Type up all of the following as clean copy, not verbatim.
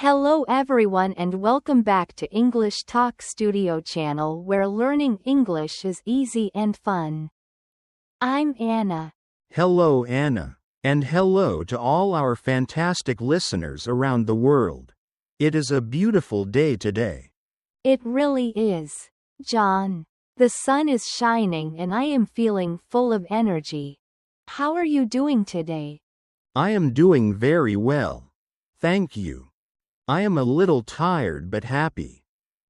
Hello everyone and welcome back to English Talk Studio channel where learning English is easy and fun. I'm Anna. Hello Anna. And hello to all our fantastic listeners around the world. It is a beautiful day today. It really is, John. The sun is shining and I am feeling full of energy. How are you doing today? I am doing very well. Thank you. I am a little tired but happy.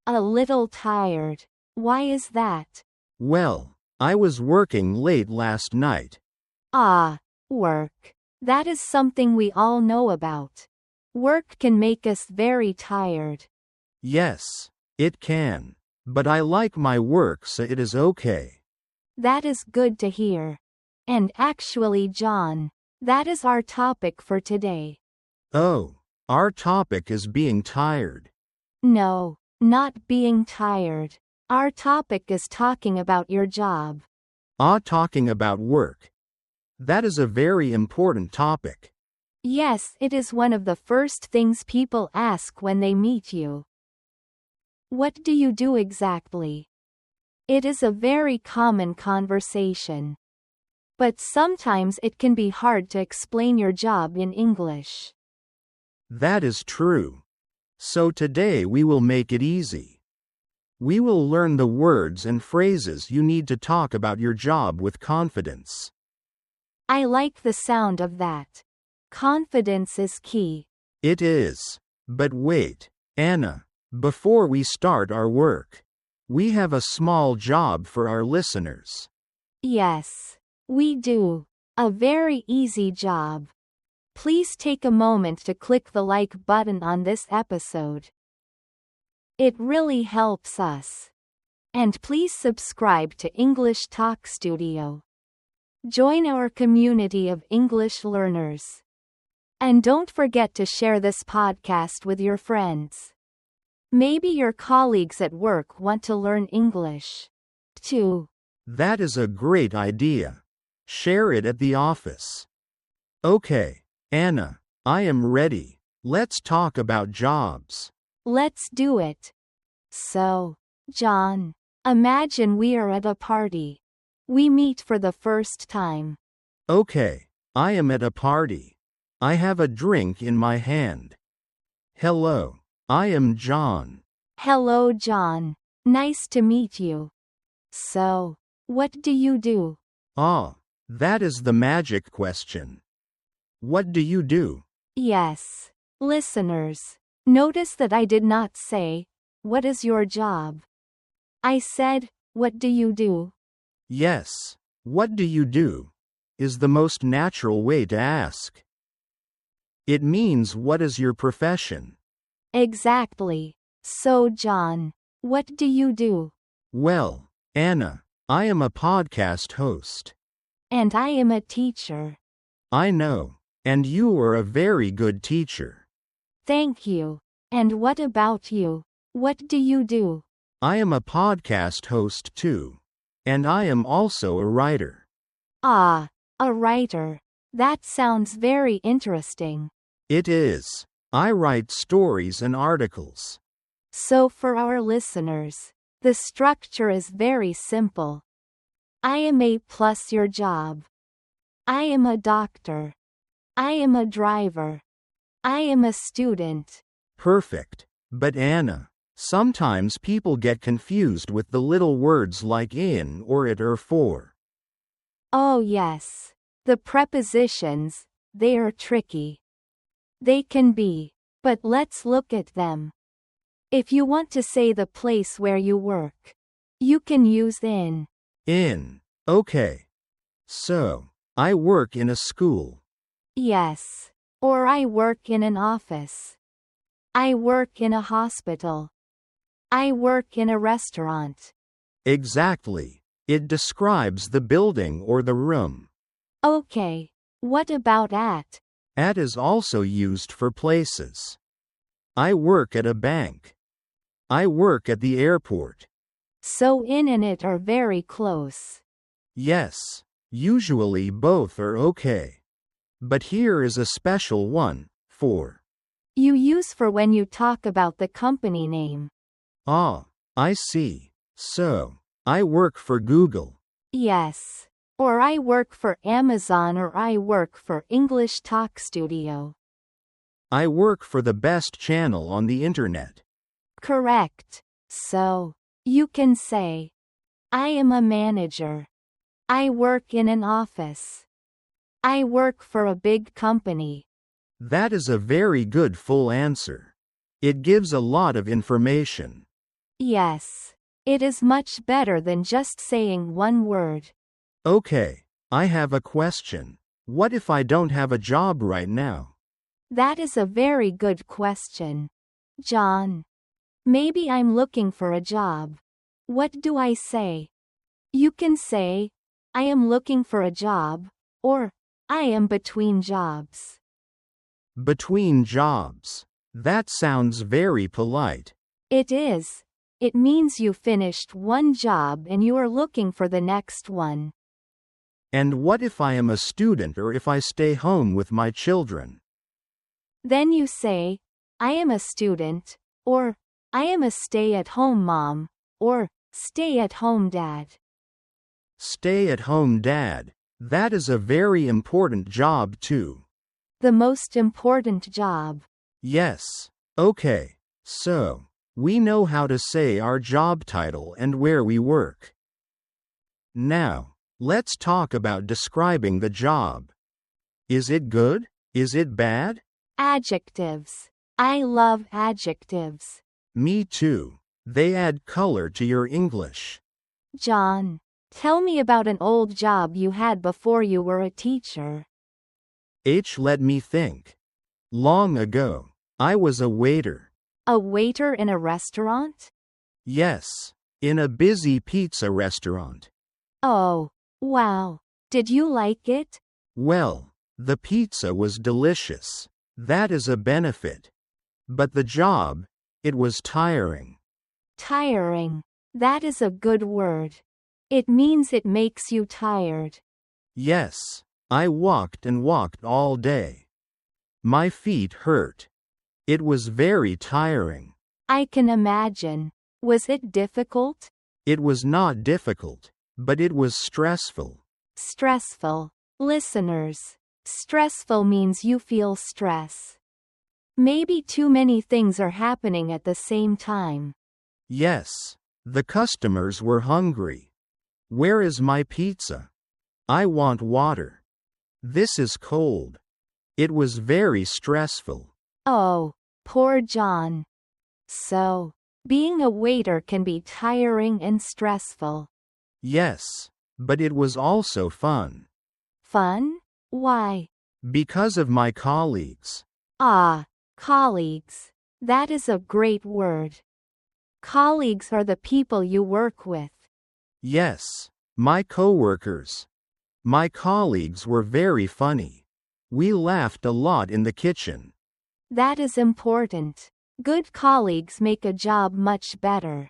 A little tired. Why is that? Well, I was working late last night. Work. That is something we all know about. Work can make us very tired. Yes, it can. But I like my work, so it is okay. That is good to hear. And actually, John, that is our topic for today. Oh, our topic is being tired. No, not being tired. Our topic is talking about your job. Talking about work. That is a very important topic. Yes, it is one of the first things people ask when they meet you. What do you do exactly? It is a very common conversation. But sometimes it can be hard to explain your job in English. That is true. So today we will make it easy. We will learn the words and phrases you need to talk about your job with confidence. I like the sound of that. Confidence is key. It is. But wait, Anna, before we start our work, we have a small job for our listeners. Yes, we do. A very easy job. Please take a moment to click the like button on this episode. It really helps us. And please subscribe to English Talk Studio. Join our community of English learners. And don't forget to share this podcast with your friends. Maybe your colleagues at work want to learn English, too. That is a great idea. Share it at the office. Okay, Anna, I am ready. Let's talk about jobs. Let's do it. So, John, imagine we are at a party. We meet for the first time. Okay, I am at a party. I have a drink in my hand. Hello, I am John. Hello, John. Nice to meet you. So, what do you do? That is the magic question. What do you do? Yes. Listeners, notice that I did not say, what is your job? I said, what do you do? Yes, what do you do? Is the most natural way to ask. It means what is your profession? Exactly. So, John, what do you do? Well, Anna, I am a podcast host. And I am a teacher. I know. And you are a very good teacher. Thank you. And what about you? What do you do? I am a podcast host too. And I am also a writer. A writer. That sounds very interesting. It is. I write stories and articles. So for our listeners, the structure is very simple. I am a plus your job. I am a doctor. I am a driver. I am a student. Perfect. But Anna, sometimes people get confused with the little words like in or it or for. Oh yes. The prepositions, they are tricky. They can be. But let's look at them. If you want to say the place where you work, you can use in. In. Okay. So, I work in a school. Yes. Or I work in an office. I work in a hospital. I work in a restaurant. Exactly. It describes the building or the room. Okay. What about at? At is also used for places. I work at a bank. I work at the airport. So in and it are very close. Yes. Usually both are okay. But here is a special one, for. You use for when you talk about the company name. Ah, I see. So, I work for Google. Yes. Or I work for Amazon, or I work for English Talk Studio. I work for the best channel on the internet. Correct. So, you can say, I am a manager. I work in an office. I work for a big company. That is a very good full answer. It gives a lot of information. Yes. It is much better than just saying one word. Okay, I have a question. What if I don't have a job right now? That is a very good question, John. Maybe I'm looking for a job. What do I say? You can say, I am looking for a job, or I am between jobs. Between jobs. That sounds very polite. It is. It means you finished one job and you are looking for the next one. And what if I am a student or if I stay home with my children? Then you say, I am a student, or I am a stay-at-home mom, or stay-at-home dad. Stay-at-home dad. That is a very important job too. The most important job. Yes. Okay. So, we know how to say our job title and where we work. Now, let's talk about describing the job. Is it good? Is it bad? Adjectives. I love adjectives. Me too. They add color to your English. John, tell me about an old job you had before you were a teacher. Let me think. Long ago, I was a waiter. A waiter in a restaurant? Yes, in a busy pizza restaurant. Oh, wow. Did you like it? Well, the pizza was delicious. That is a benefit. But the job, it was tiring. Tiring. That is a good word. It means it makes you tired. Yes, I walked and walked all day. My feet hurt. It was very tiring. I can imagine. Was it difficult? It was not difficult, but it was stressful. Stressful. Listeners, stressful means you feel stress. Maybe too many things are happening at the same time. Yes, the customers were hungry. Where is my pizza? I want water. This is cold. It was very stressful. Oh, poor John. So, being a waiter can be tiring and stressful. Yes, but it was also fun. Fun? Why? Because of my colleagues. Ah, colleagues. That is a great word. Colleagues are the people you work with. Yes, my coworkers. My colleagues were very funny. We laughed a lot in the kitchen. That is important. Good colleagues make a job much better.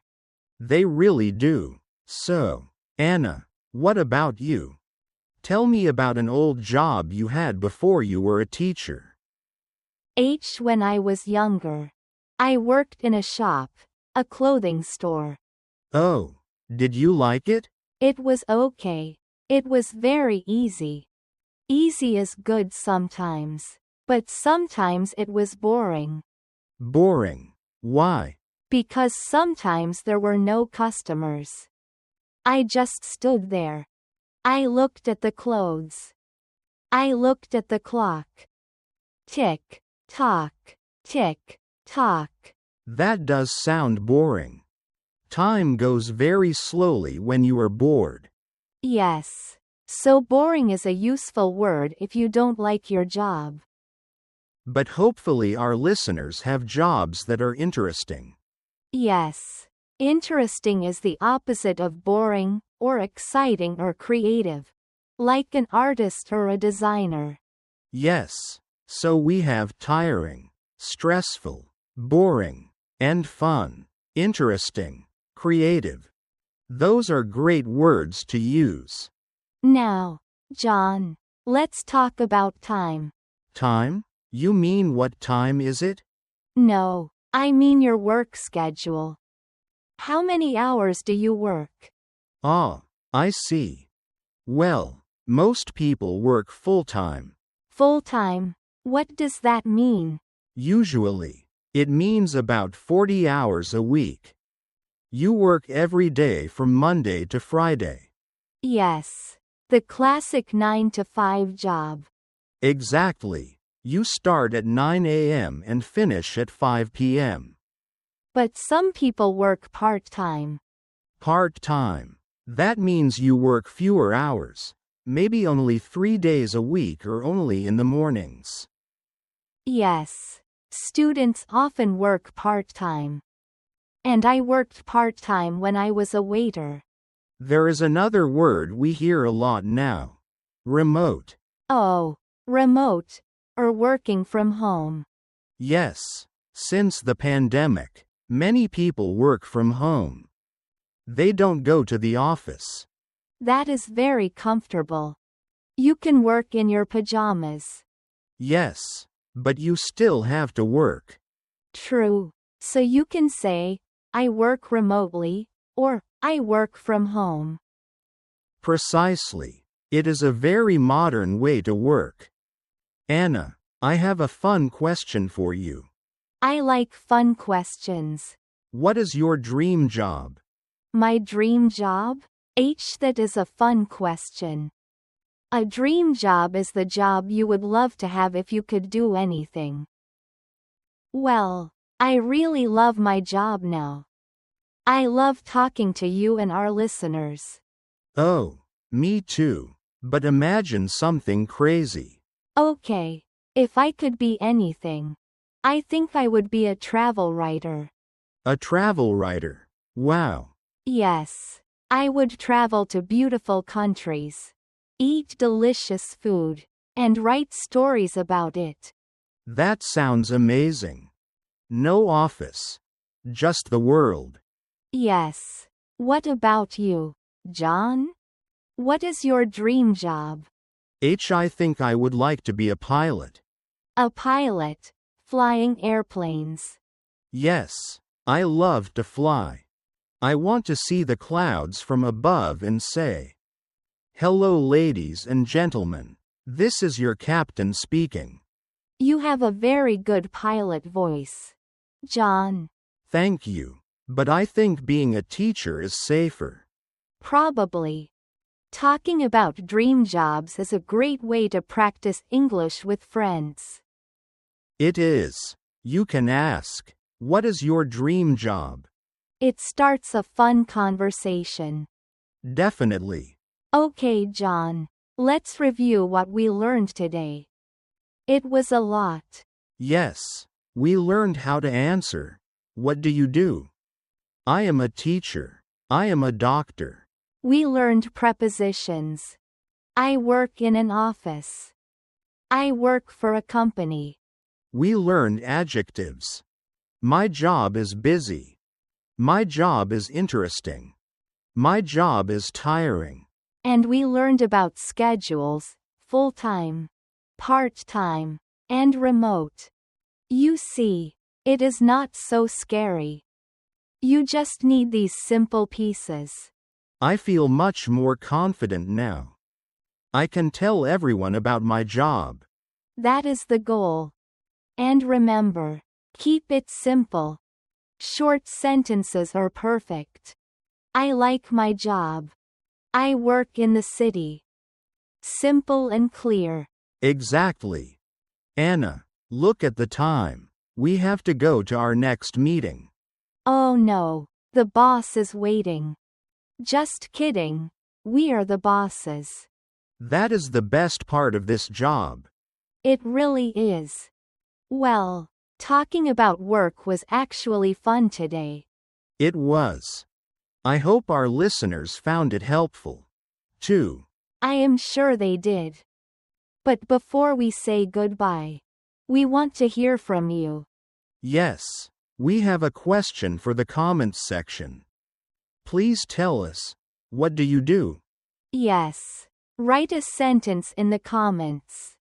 They really do. So, Anna, what about you? Tell me about an old job you had before you were a teacher. When I was younger, I worked in a shop, a clothing store. Oh, did you like it? It was okay. It was very easy. Easy is good sometimes, but sometimes it was boring. Boring. Why? Because sometimes there were no customers. I just stood there. I looked at the clothes. I looked at the clock. Tick, tock, tick, tock. That does sound boring. Time goes very slowly when you are bored. Yes. So boring is a useful word if you don't like your job. But hopefully our listeners have jobs that are interesting. Yes. Interesting is the opposite of boring, or exciting or creative. Like an artist or a designer. Yes. So we have tiring, stressful, boring, and fun, interesting, creative. Those are great words to use. Now, John, let's talk about time. Time? You mean what time is it? No, I mean your work schedule. How many hours do you work? Ah, I see. Well, most people work full-time. Full-time. What does that mean? Usually, it means about 40 hours a week. You work every day from Monday to Friday. Yes. The classic 9 to 5 job. Exactly. You start at 9 a.m. and finish at 5 p.m. But some people work part-time. Part-time. That means you work fewer hours, maybe only 3 days a week or only in the mornings. Yes. Students often work part-time. And I worked part-time when I was a waiter. There is another word we hear a lot now. Remote. Oh, remote, or working from home. Yes. Since the pandemic, many people work from home. They don't go to the office. That is very comfortable. You can work in your pajamas. Yes, but you still have to work. True. So you can say, I work remotely, or I work from home. Precisely. It is a very modern way to work. Anna, I have a fun question for you. I like fun questions. What is your dream job? My dream job? That is a fun question. A dream job is the job you would love to have if you could do anything. Well, I really love my job now. I love talking to you and our listeners. Oh, me too. But imagine something crazy. Okay. If I could be anything, I think I would be a travel writer. A travel writer. Wow. Yes. I would travel to beautiful countries, eat delicious food, and write stories about it. That sounds amazing. No office. Just the world. Yes. What about you, John? What is your dream job? I think I would like to be a pilot. A pilot, flying airplanes. Yes, I love to fly. I want to see the clouds from above and say, "Hello, ladies and gentlemen. This is your captain speaking." You have a very good pilot voice, John. Thank you. But I think being a teacher is safer. Probably. Talking about dream jobs is a great way to practice English with friends. It is. You can ask, "What is your dream job?" It starts a fun conversation. Definitely. Okay, John. Let's review what we learned today. It was a lot. Yes. We learned how to answer, "What do you do?" I am a teacher. I am a doctor. We learned prepositions. I work in an office. I work for a company. We learned adjectives. My job is busy. My job is interesting. My job is tiring. And we learned about schedules, full-time, part-time, and remote. You see, it is not so scary. You just need these simple pieces. I feel much more confident now. I can tell everyone about my job. That is the goal. And remember, keep it simple. Short sentences are perfect. I like my job. I work in the city. Simple and clear. Exactly. Anna, look at the time. We have to go to our next meeting. Oh no, the boss is waiting. Just kidding. We are the bosses. That is the best part of this job. It really is. Well, talking about work was actually fun today. It was. I hope our listeners found it helpful, too. I am sure they did. But before we say goodbye, we want to hear from you. Yes, we have a question for the comments section. Please tell us, what do you do? Yes. Write a sentence in the comments.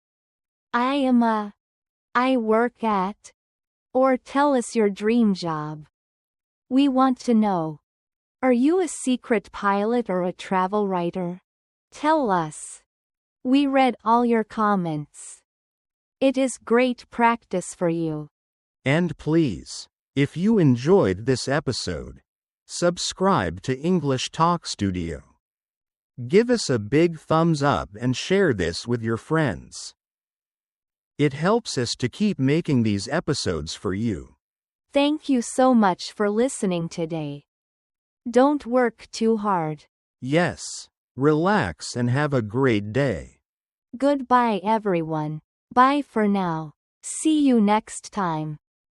I work at, Or tell us your dream job. We want to know. Are you a secret pilot or a travel writer? Tell us. We read all your comments. It is great practice for you. And please, if you enjoyed this episode, subscribe to English Talk Studio. Give us a big thumbs up and share this with your friends. It helps us to keep making these episodes for you. Thank you so much for listening today. Don't work too hard. Yes, relax and have a great day. Goodbye everyone. Bye for now. See you next time.